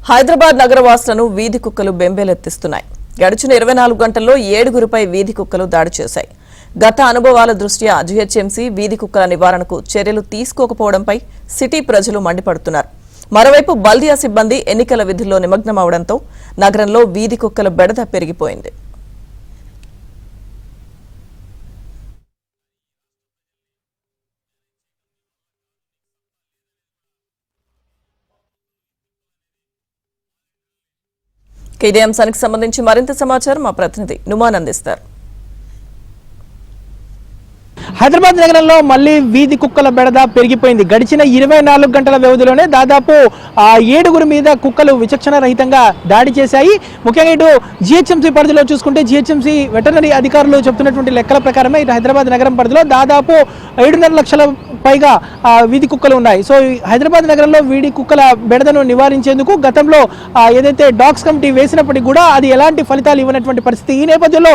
హైదరాబాద్ నగరవాసులను వీధి కుక్కలు బెంబేలెత్తిస్తున్నాయి. గడిచిన 24 గంటల్లో 7గురిపై వీధి కుక్కలు దాడి చేశాయి. గత అనుభవాల దృష్ట్యా జీహెచ్ఎంసీ వీధి కుక్కల నివారణకు చర్యలు తీసుకోకపోవడంపై సిటీ ప్రజలు మండిపడుతున్నారు. మరోవైపు బల్దియా సిబ్బంది ఎన్నికల విధుల్లో నిమగ్నమవడంతో నగరంలో వీధి కుక్కల బెడద పెరిగిపోయింది. ఇదే అంశానికి సంబంధించి మరింత సమాచారం మా ప్రతినిధి నుమాన్ అందిస్తారు. హైదరాబాద్ నగరంలో మళ్లీ వీధి కుక్కల బెడద పెరిగిపోయింది. గడిచిన 24 గంటల వ్యవధిలోనే దాదాపు 7గురి మీద కుక్కలు విచక్షణ రహితంగా దాడి చేశాయి. ముఖ్యంగా ఇటు జీహెచ్ఎంసీ పరిధిలో చూసుకుంటే జీహెచ్ఎంసీ వెటర్నరీ అధికారులు చెబుతున్నటువంటి లెక్కల ప్రకారమే ఇటు హైదరాబాద్ నగరం పరిధిలో దాదాపు 7.5 లక్షల పైగా వీధి కుక్కలు ఉన్నాయి. సో హైదరాబాద్ నగరంలో వీధి కుక్కల బెడదను నివారించేందుకు గతంలో ఏదైతే డాగ్స్ కమిటీ వేసినప్పటికీ కూడా అది ఎలాంటి ఫలితాలు ఇవ్వనటువంటి పరిస్థితి. ఈ నేపథ్యంలో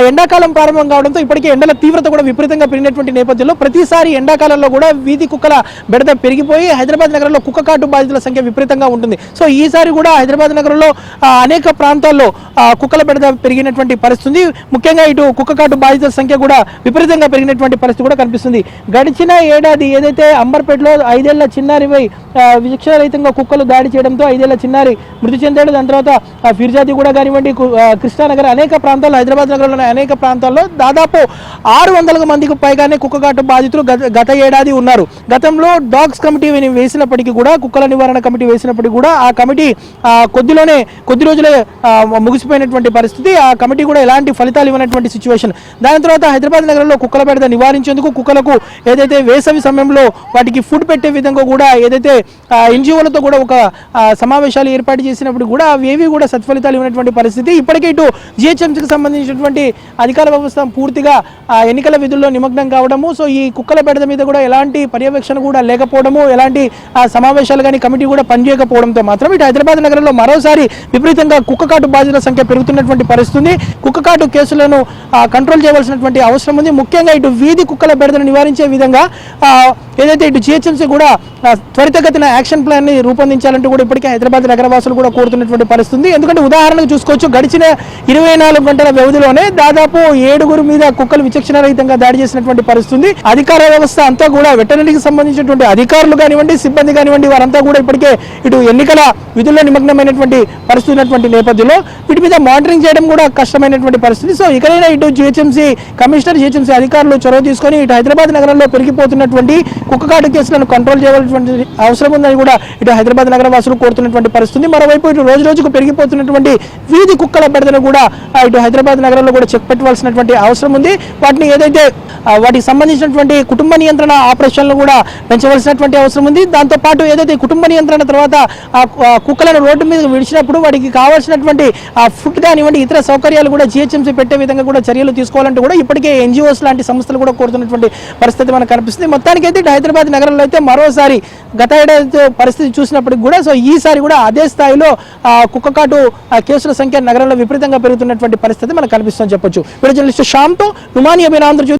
ఎండాకాలం ప్రారంభం కావడంతో ఇప్పటికే ఎండల తీవ్రత కూడా విపరీతంగా పెరిగినటువంటి నేపథ్యంలో ప్రతిసారి ఎండాకాలంలో కూడా వీధి కుక్కల బెడద పెరిగిపోయి హైదరాబాద్ నగరంలో కుక్క కాటు బాధితుల సంఖ్య విపరీతంగా ఉంటుంది. సో ఈసారి కూడా హైదరాబాద్ నగరంలో అనేక ప్రాంతాల్లో కుక్కల బెడద పెరిగినటువంటి పరిస్థితి. ముఖ్యంగా ఇటు కుక్క కాటు బాధితుల సంఖ్య కూడా విపరీతంగా పెరిగినటువంటి పరిస్థితి కూడా కనిపిస్తుంది. గడిచిన ఏడాది ఏదైతే అంబర్పేటలో 5 ఏళ్ల చిన్నారిపై విచక్షణరహితంగా కుక్కలు దాడి చేయడంతో 5 ఏళ్ల చిన్నారి మృతి చెందాడు. దాని తర్వాత ఫిర్జాది కూడా కానివ్వండి, కృష్ణానగర్ అనేక ప్రాంతాల్లో, హైదరాబాద్ నగరంలోని అనేక ప్రాంతాల్లో దాదాపు 600 మందికి పైగానే కుక్కకాటు బాధితులు గత ఏడాది ఉన్నారు. గతంలో డాగ్స్ కమిటీ వేసినప్పటికీ కూడా, కుక్కల నివారణ కమిటీ వేసినప్పటికీ కూడా ఆ కమిటీ కొద్ది రోజులే ముగిసిపోయినటువంటి పరిస్థితి. ఆ కమిటీ కూడా ఎలాంటి ఫలితాలు ఇవ్వనటువంటి సిచ్యువేషన్. దాని తర్వాత హైదరాబాద్ నగరంలో కుక్కల బెడద నివారించేందుకు కుక్కలకు ఏదైతే వేసవి సమయంలో వాటికి ఫుడ్ పెట్టే విధంగా కూడా ఏదైతే ఎన్జిఓలతో కూడా ఒక సమావేశాలు ఏర్పాటు చేసినప్పుడు కూడా అవేవి కూడా సత్ఫలితాలు ఇవ్వనటువంటి పరిస్థితి. ఇప్పటికే ఇటు జీహెచ్ఎంసీకి సంబంధించినటువంటి అధికార వ్యవస్థ పూర్తిగా ఎన్నికల విధుల్లో నిమగ్నం కావడము, సో ఈ కుక్కల బెడద మీద కూడా ఎలాంటి పర్యవేక్షణ కూడా లేకపోవడము, ఎలాంటి సమావేశాలు కానీ కమిటీ కూడా పనిచేయకపోవడంతో మాత్రం ఇటు హైదరాబాద్ నగరంలో మరోసారి విపరీతంగా కుక్కకాటు బాధితుల సంఖ్య పెరుగుతున్నటువంటి పరిస్థితి. కుక్కకాటు కేసులను కంట్రోల్ చేయవలసినటువంటి అవసరం ఉంది. ముఖ్యంగా ఇటు వీధి కుక్కల బెడదను నివారించే విధంగా ఏదైతే ఇటు జీహెచ్ఎంసీ కూడా త్వరితగతిన యాక్షన్ ప్లాన్ ని రూపొందించాలంటూ కూడా ఇప్పటికే హైదరాబాద్ నగరవాసులు కూడా కోరుతున్నటువంటి పరిస్థితి. ఎందుకంటే ఉదాహరణకు చూసుకోవచ్చు, గడిచిన 24 గంటల వ్యవధిలోనే దాదాపు 7గురి మీద కుక్కలు విచక్షణ రహితంగా దాడి చేసినటువంటి పరిస్థితి. అధికార వ్యవస్థ అంతా కూడా వెటర్నరీకి సంబంధించినటువంటి అధికారులు కానివ్వండి, సిబ్బంది కానివ్వండి, వారంతా కూడా ఇప్పటికే ఇటు ఎన్నికల విధుల్లో నిమగ్నమైనటువంటి పరిస్థితి ఉన్నటువంటి నేపథ్యంలో వీటి మీద మానిటరింగ్ చేయడం కూడా కష్టమైనటువంటి పరిస్థితి. సో ఇకనైనా ఇటు జీహెచ్ఎంసీ కమిషనర్, జీహెచ్ఎంసీ అధికారులు చొరవ తీసుకొని ఇటు హైదరాబాద్ నగరంలో పెరిగిపోతున్నటువంటి కుక్కకాటు కేసులను కంట్రోల్ చేయవలసినటువంటి అవసరం ఉందని కూడా ఇటు హైదరాబాద్ నగరవాసులు కోరుతున్నటువంటి పరిస్థితి. మరోవైపు ఇటు రోజు రోజుకు పెరిగిపోతున్నటువంటి వీధి కుక్కల బెడదను కూడా ఇటు హైదరాబాద్ నగరంలో కూడా చెక్ పెట్టవలసినటువంటి అవసరం ఉంది. వాటిని ఏదైతే వాటికి సంబంధించినటువంటి కుటుంబ నియంత్రణ ఆపరేషన్లు కూడా పెంచవలసినటువంటి అవసరం ఉంది. దాంతోపాటు ఏదైతే కుటుంబ నియంత్రణ తర్వాత కుక్కలను రోడ్డు మీద విడిచినప్పుడు వాటికి కావాల్సినటువంటి ఫుడ్ కానివ్వండి, ఇతర సౌకర్యాలు కూడా జీహెచ్ఎంసీ పెట్టే విధంగా కూడా చర్యలు తీసుకోవాలంటూ కూడా ఇప్పటికే ఎన్జిఓస్ లాంటి సంస్థలు కూడా కోరుతున్నటువంటి పరిస్థితి మనకు కనిపిస్తుంది. మొత్తానికైతే హైదరాబాద్ నగరంలో అయితే మరోసారి గత ఏడాది పరిస్థితి చూసినప్పటికి కూడా సో ఈసారి కూడా అదే స్థాయిలో కుక్కకాటు కేసుల సంఖ్య నగరంలో విపరీతంగా పెరుగుతున్నటువంటి పరిస్థితి మనకు కనిపిస్తుందని చెప్పొచ్చు. వీడియో జర్నలిస్ట్ శ్యామ్తో నుమాన్ అభిరాంధ్రజ్యోతి.